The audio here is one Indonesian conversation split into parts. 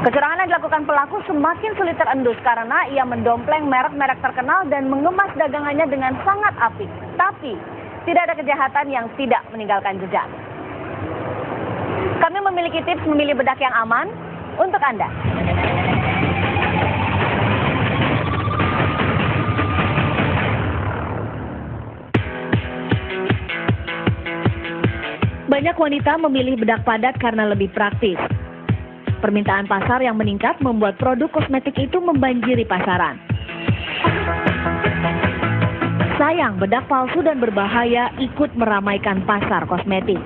Kecurangan yang dilakukan pelaku semakin sulit terendus karena ia mendompleng merek-merek terkenal dan mengemas dagangannya dengan sangat apik. Tapi, tidak ada kejahatan yang tidak meninggalkan jejak. Kami memiliki tips memilih bedak yang aman untuk Anda. Banyak wanita memilih bedak padat karena lebih praktis. Permintaan pasar yang meningkat membuat produk kosmetik itu membanjiri pasaran. Sayang, bedak palsu dan berbahaya ikut meramaikan pasar kosmetik.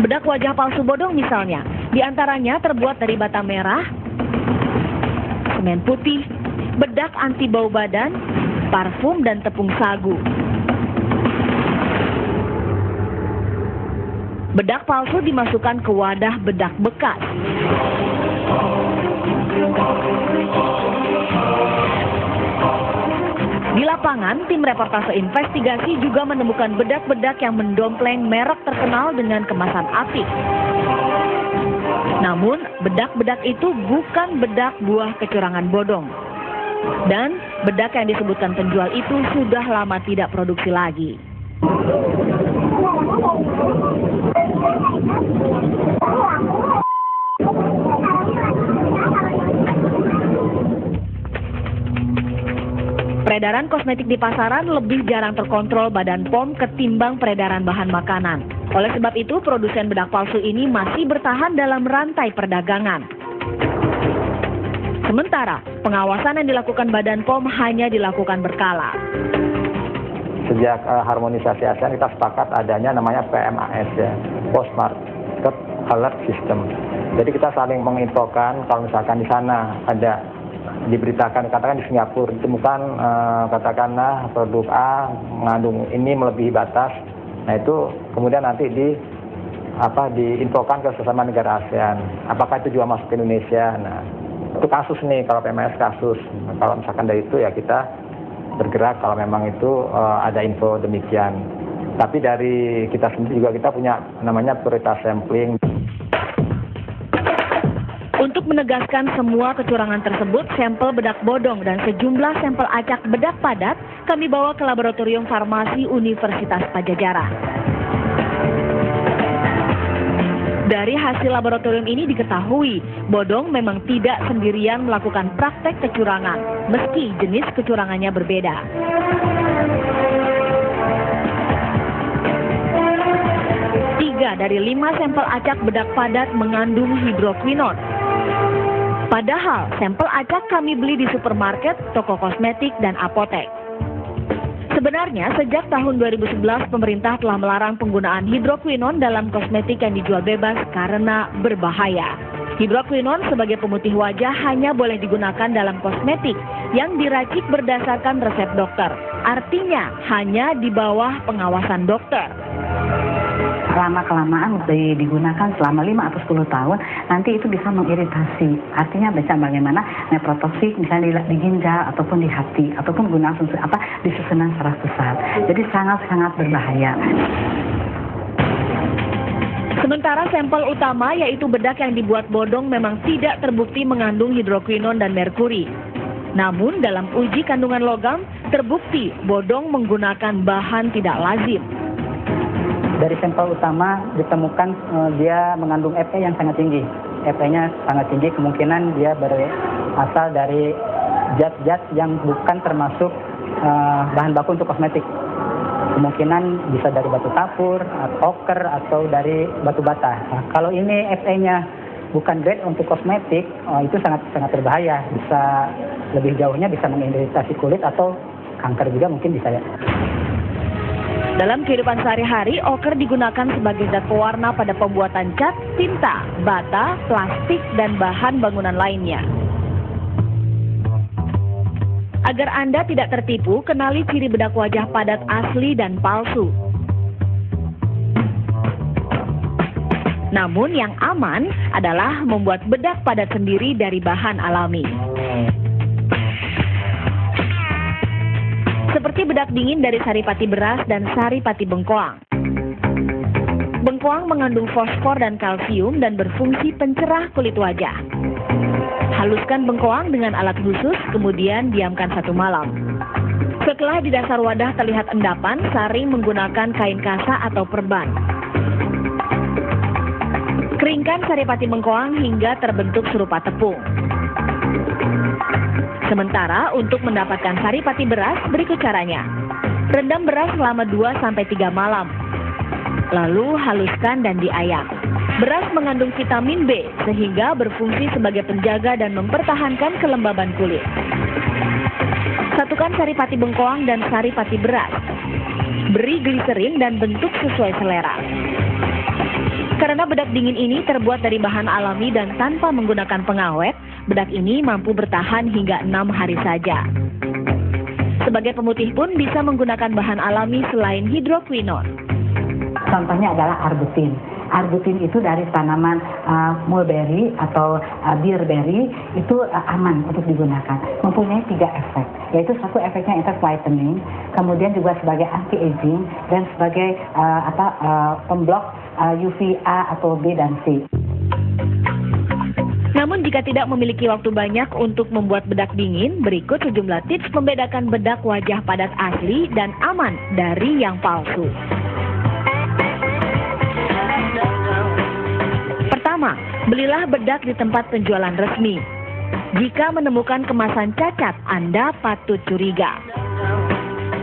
Bedak wajah palsu bodong misalnya, diantaranya terbuat dari bata merah, semen putih, bedak anti bau badan, parfum, dan tepung sagu. Bedak palsu dimasukkan ke wadah bedak bekas. Di lapangan, tim reportase investigasi juga menemukan bedak-bedak yang mendompleng merek terkenal dengan kemasan apik. Namun, bedak-bedak itu bukan bedak buah kecurangan bodong. Dan bedak yang disebutkan penjual itu sudah lama tidak produksi lagi. Peredaran kosmetik di pasaran lebih jarang terkontrol Badan POM ketimbang peredaran bahan makanan. Oleh sebab itu, produsen bedak palsu ini masih bertahan dalam rantai perdagangan. Sementara, pengawasan yang dilakukan Badan POM hanya dilakukan berkala. Sejak harmonisasi ASEAN kita sepakat adanya namanya PMAS ya, Post Market Alert System. Jadi kita saling menginfokan kalau misalkan di sana ada diberitakan, katakan di Singapura ditemukan katakanlah produk A mengandung ini melebihi batas. Nah itu kemudian nanti diinfokan ke sesama negara ASEAN. Apakah itu juga masuk ke Indonesia? Nah itu kasus nih kalau PMAS kasus. Nah, kalau misalkan dari itu ya kita bergerak kalau memang itu ada info demikian. Tapi dari kita sendiri juga kita punya namanya prioritas sampling. Untuk menegaskan semua kecurangan tersebut, sampel bedak bodong dan sejumlah sampel acak bedak padat kami bawa ke Laboratorium Farmasi Universitas Padjadjaran. Dari hasil laboratorium ini diketahui, bodong memang tidak sendirian melakukan praktek kecurangan, meski jenis kecurangannya berbeda. Tiga dari 5 sampel acak bedak padat mengandung hidroquinon. Padahal sampel acak kami beli di supermarket, toko kosmetik, dan apotek. Sebenarnya sejak tahun 2011 pemerintah telah melarang penggunaan hidroquinon dalam kosmetik yang dijual bebas karena berbahaya. Hidroquinon sebagai pemutih wajah hanya boleh digunakan dalam kosmetik yang diracik berdasarkan resep dokter. Artinya hanya di bawah pengawasan dokter. Lama-kelamaan digunakan selama 5 atau 10 tahun, nanti itu bisa mengiritasi. Artinya bisa bagaimana nephrotoksik misalnya di ginjal ataupun di hati ataupun guna di susunan saraf pusat. Jadi sangat-sangat berbahaya. Sementara sampel utama yaitu bedak yang dibuat bodong memang tidak terbukti mengandung hidroquinon dan merkuri. Namun dalam uji kandungan logam terbukti bodong menggunakan bahan tidak lazim. Dari sampel utama ditemukan dia mengandung Fe yang sangat tinggi. Fe-nya sangat tinggi, kemungkinan dia berasal dari zat-zat yang bukan termasuk bahan baku untuk kosmetik. Kemungkinan bisa dari batu kapur, oker, atau dari batu bata. Nah, kalau ini Fe-nya bukan grade untuk kosmetik, itu sangat berbahaya. Bisa lebih jauhnya bisa mengiritasi kulit atau kanker juga mungkin bisa ya. Dalam kehidupan sehari-hari, oker digunakan sebagai zat pewarna pada pembuatan cat, tinta, bata, plastik, dan bahan bangunan lainnya. Agar Anda tidak tertipu, kenali ciri bedak wajah padat asli dan palsu. Namun yang aman adalah membuat bedak padat sendiri dari bahan alami. Seperti bedak dingin dari saripati beras dan saripati bengkoang. Bengkoang bengkoang mengandung fosfor dan kalsium dan berfungsi pencerah kulit wajah. Haluskan bengkoang dengan alat khusus, kemudian diamkan 1 malam. Setelah di dasar wadah terlihat endapan, saring menggunakan kain kasa atau perban. Keringkan saripati bengkoang hingga terbentuk serupa tepung. Sementara untuk mendapatkan saripati beras, berikut caranya. Rendam beras selama 2-3 malam. Lalu haluskan dan diayak. Beras mengandung vitamin B sehingga berfungsi sebagai penjaga dan mempertahankan kelembaban kulit. Satukan saripati bengkoang dan saripati beras. Beri gliserin dan bentuk sesuai selera. Karena bedak dingin ini terbuat dari bahan alami dan tanpa menggunakan pengawet, bedak ini mampu bertahan hingga 6 hari saja. Sebagai pemutih pun bisa menggunakan bahan alami selain hidroquinone. Contohnya adalah arbutin. Arbutin itu dari tanaman mulberry atau beerberry, itu aman untuk digunakan. Mempunyai 3 efek, yaitu satu efeknya anti-whitening, kemudian juga sebagai anti-aging, dan sebagai pemblok UVA atau B dan C. Namun jika tidak memiliki waktu banyak untuk membuat bedak dingin, berikut sejumlah tips membedakan bedak wajah padat asli dan aman dari yang palsu. Pertama, belilah bedak di tempat penjualan resmi. Jika menemukan kemasan cacat, Anda patut curiga.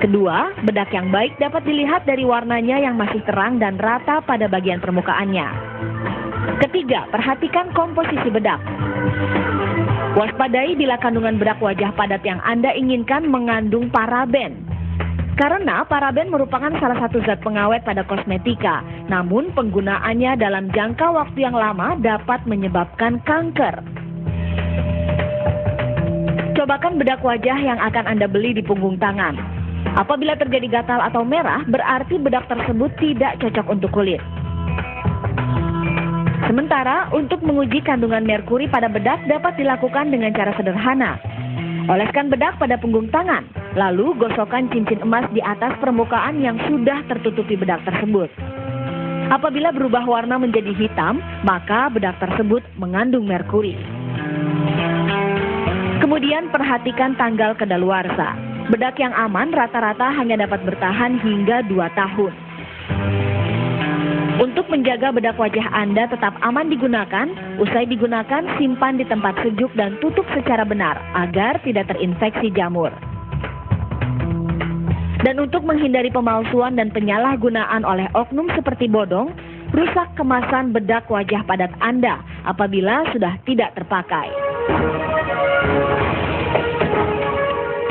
Kedua, bedak yang baik dapat dilihat dari warnanya yang masih terang dan rata pada bagian permukaannya. Ketiga, perhatikan komposisi bedak. Waspadai bila kandungan bedak wajah padat yang Anda inginkan mengandung paraben. Karena paraben merupakan salah satu zat pengawet pada kosmetika, namun penggunaannya dalam jangka waktu yang lama dapat menyebabkan kanker. Cobakan bedak wajah yang akan Anda beli di punggung tangan. Apabila terjadi gatal atau merah, berarti bedak tersebut tidak cocok untuk kulit. Sementara, untuk menguji kandungan merkuri pada bedak dapat dilakukan dengan cara sederhana. Oleskan bedak pada punggung tangan, lalu gosokkan cincin emas di atas permukaan yang sudah tertutupi bedak tersebut. Apabila berubah warna menjadi hitam, maka bedak tersebut mengandung merkuri. Kemudian perhatikan tanggal kadaluarsa. Bedak yang aman rata-rata hanya dapat bertahan hingga 2 tahun. Untuk menjaga bedak wajah Anda tetap aman digunakan, usai digunakan simpan di tempat sejuk dan tutup secara benar agar tidak terinfeksi jamur. Dan untuk menghindari pemalsuan dan penyalahgunaan oleh oknum seperti bodong, rusak kemasan bedak wajah padat Anda apabila sudah tidak terpakai.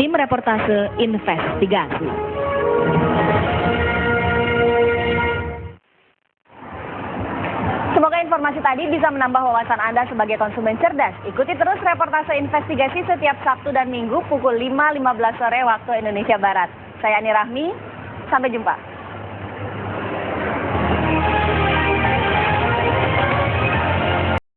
Tim Reportase Investigasi. Semoga informasi tadi bisa menambah wawasan Anda sebagai konsumen cerdas. Ikuti terus Reportase Investigasi setiap Sabtu dan Minggu pukul 5.15 sore waktu Indonesia Barat. Saya Ani Rahmi, sampai jumpa.